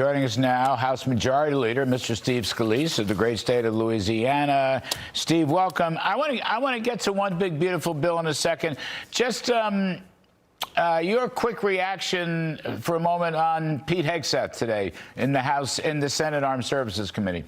Joining us now, House Majority Leader, Mr. Steve Scalise of the great state of Louisiana. Steve, welcome. I want to get to one big, beautiful bill in a second. Just your quick reaction for a moment on Pete Hegseth today in the House, in the Senate Armed Services Committee.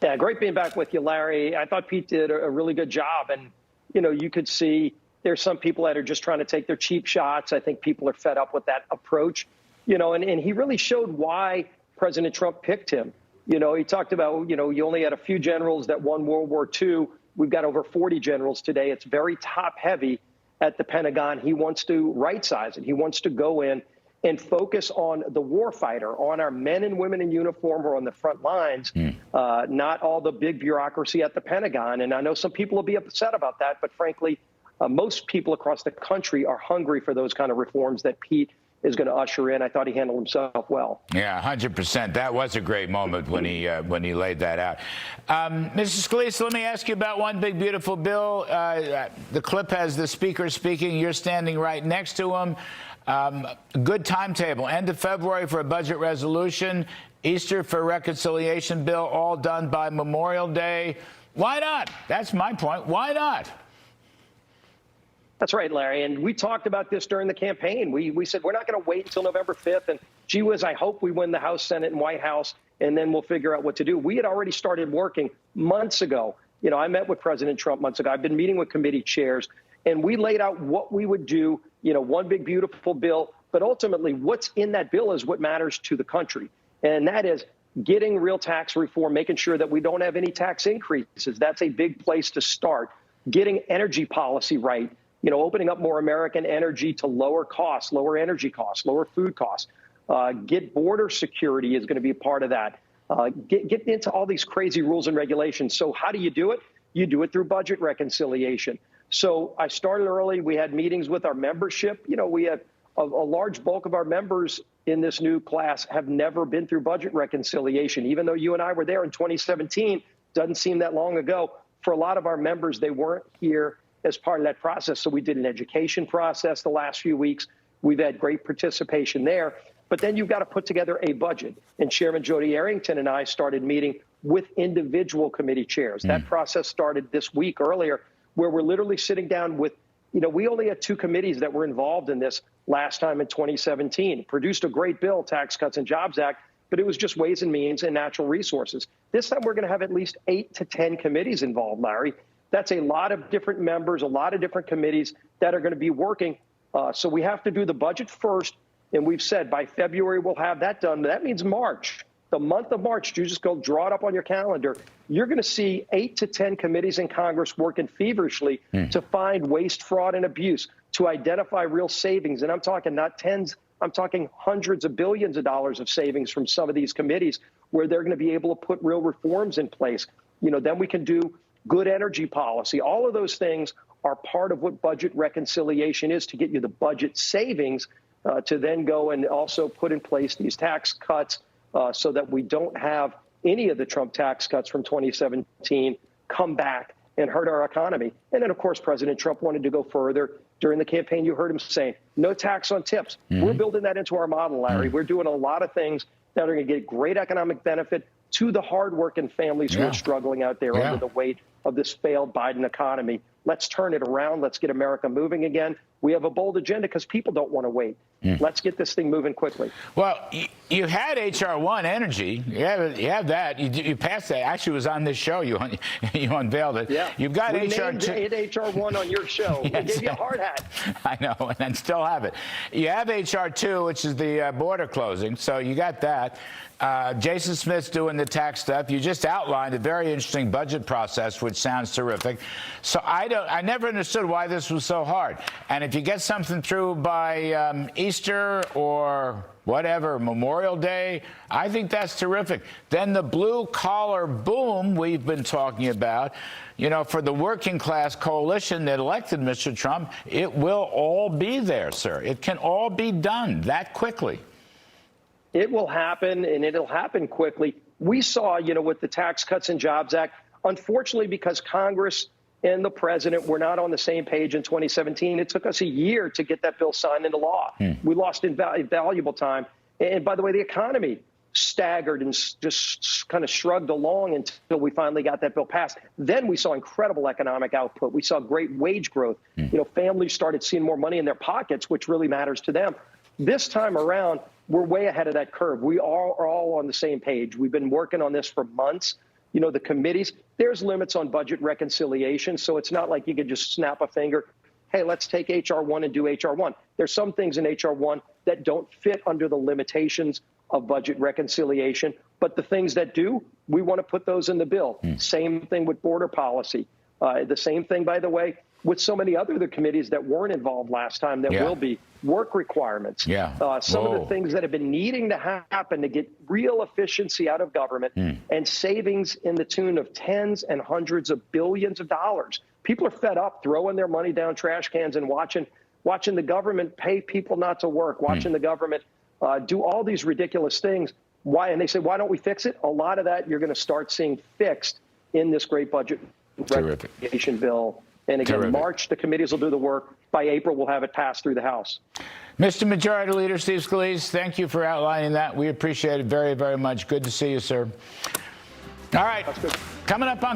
Yeah, great being back with you, Larry. I thought Pete did a really good job. And, you know, you could see there's some people that are just trying to take their cheap shots. I think people are fed up with that approach. You know, and he really showed why President Trump picked him. You know, he talked about, you know, you only had a few generals that won World War II. We've got over 40 generals today. It's very top heavy at the Pentagon. He wants to right size it. He wants to go in and focus on the warfighter, on our men and women in uniform who are on the front lines, not all the big bureaucracy at the Pentagon. And I know some people will be upset about that, but frankly, most people across the country are hungry for those kind of reforms that Pete is going to usher in. I thought he handled himself well. Yeah, 100%. That was a great moment when he laid that out. Mr. Scalise, let me ask you about one big, beautiful bill. The clip has the speaker speaking. You're standing right next to him. Good timetable. End of February for a budget resolution. Easter for a reconciliation bill, all done by Memorial Day. Why not? That's my point. Why not? That's right, Larry. And we talked about this during the campaign. We said we're not going to wait until November 5th. And gee whiz, I hope we win the House, Senate, and White House, and then we'll figure out what to do. We had already started working months ago. You know, I met with President Trump months ago. I've been meeting with committee chairs, and we laid out what we would do, you know, one big, beautiful bill. But ultimately, what's in that bill is what matters to the country. And that is getting real tax reform, making sure that we don't have any tax increases. That's a big place to start. Getting energy policy right. You know, opening up more American energy to lower costs, lower energy costs, lower food costs. Get border security is going to be a part of that. Get into all these crazy rules and regulations. So how do you do it? You do it through budget reconciliation. So I started early. We had meetings with our membership. You know, we had a large bulk of our members in this new class have never been through budget reconciliation. Even though you and I were there in 2017, doesn't seem that long ago. For a lot of our members, they weren't here as part of that process. So we did an education process the last few weeks. We've had great participation there. But then you've got to put together a budget. And Chairman Jody Arrington and I started meeting with individual committee chairs. That process started this week earlier, where we're literally sitting down with, you know, we only had two committees that were involved in this last time in 2017. Produced a great bill, Tax Cuts and Jobs Act, but it was just Ways and Means and Natural Resources. This time we're going to have at least 8 to 10 committees involved, Larry. That's a lot of different members, a lot of different committees that are going to be working. So we have to do the budget first. And we've said by February, we'll have that done. That means March, the month of March. You just go draw it up on your calendar. You're going to see 8 to 10 committees in Congress working feverishly to find waste, fraud, and abuse, to identify real savings. And I'm talking not tens, I'm talking hundreds of billions of dollars of savings from some of these committees where they're going to be able to put real reforms in place. You know, then we can do good energy policy. All of those things are part of what budget reconciliation is, to get you the budget savings to then go and also put in place these tax cuts so that we don't have any of the Trump tax cuts from 2017 come back and hurt our economy. And then, of course, President Trump wanted to go further. During the campaign, you heard him saying, no tax on tips. We're building that into our model, Larry. We're doing a lot of things that are going to get great economic benefit to the hardworking families who are struggling out there under the weight of this failed Biden economy. Let's turn it around. Let's get America moving again. We have a bold agenda because people don't want to wait. Let's get this thing moving quickly. Well, you had H.R. 1 energy. You have that. You passed that. Actually, it was on this show. You unveiled it. Yeah. You've got H.R. 2. H.R. 1 on your show. Yes. We gave you a hard hat. I know, and still have it. You have H.R. 2, which is the border closing. So you got that. Jason Smith's doing the tax stuff. You just outlined a very interesting budget process, which sounds terrific. So I never understood why this was so hard. And if you get something through by Easter or whatever, Memorial Day, I think that's terrific. Then the blue collar boom we've been talking about, you know, for the working class coalition that elected Mr. Trump, it will all be there, sir. It can all be done that quickly. It will happen, and it'll happen quickly. We saw, you know, with the Tax Cuts and Jobs Act, unfortunately, because Congress and the president were not on the same page in 2017, it took us a year to get that bill signed into law. We lost invaluable time. And by the way, the economy staggered and just kind of shrugged along until we finally got that bill passed. Then we saw incredible economic output. We saw great wage growth. Families started seeing more money in their pockets, which really matters to them. This time around, we're way ahead of that curve. We are all on the same page. We've been working on this for months. The committees, there's limits on budget reconciliation, so it's not like you could just snap a finger. Hey, let's take H.R. 1 and do H.R. 1. There's some things in H.R. 1 that don't fit under the limitations of budget reconciliation, but the things that do, we want to put those in the bill. Same thing with border policy. The same thing, by the way, with so many other committees that weren't involved last time that will be. Work requirements. Some of the things that have been needing to happen to get real efficiency out of government and savings in the tune of tens and hundreds of billions of dollars. People are fed up throwing their money down trash cans and watching the government pay people not to work, watching the government do all these ridiculous things. Why? And they say, why don't we fix it? A lot of that you're going to start seeing fixed in this great budget reconciliation bill. And again, March, the committees will do the work. By April, we'll have it passed through the House. Mr. Majority Leader Steve Scalise, thank you for outlining that. We appreciate it very, very much. Good to see you, sir. All right. Coming up on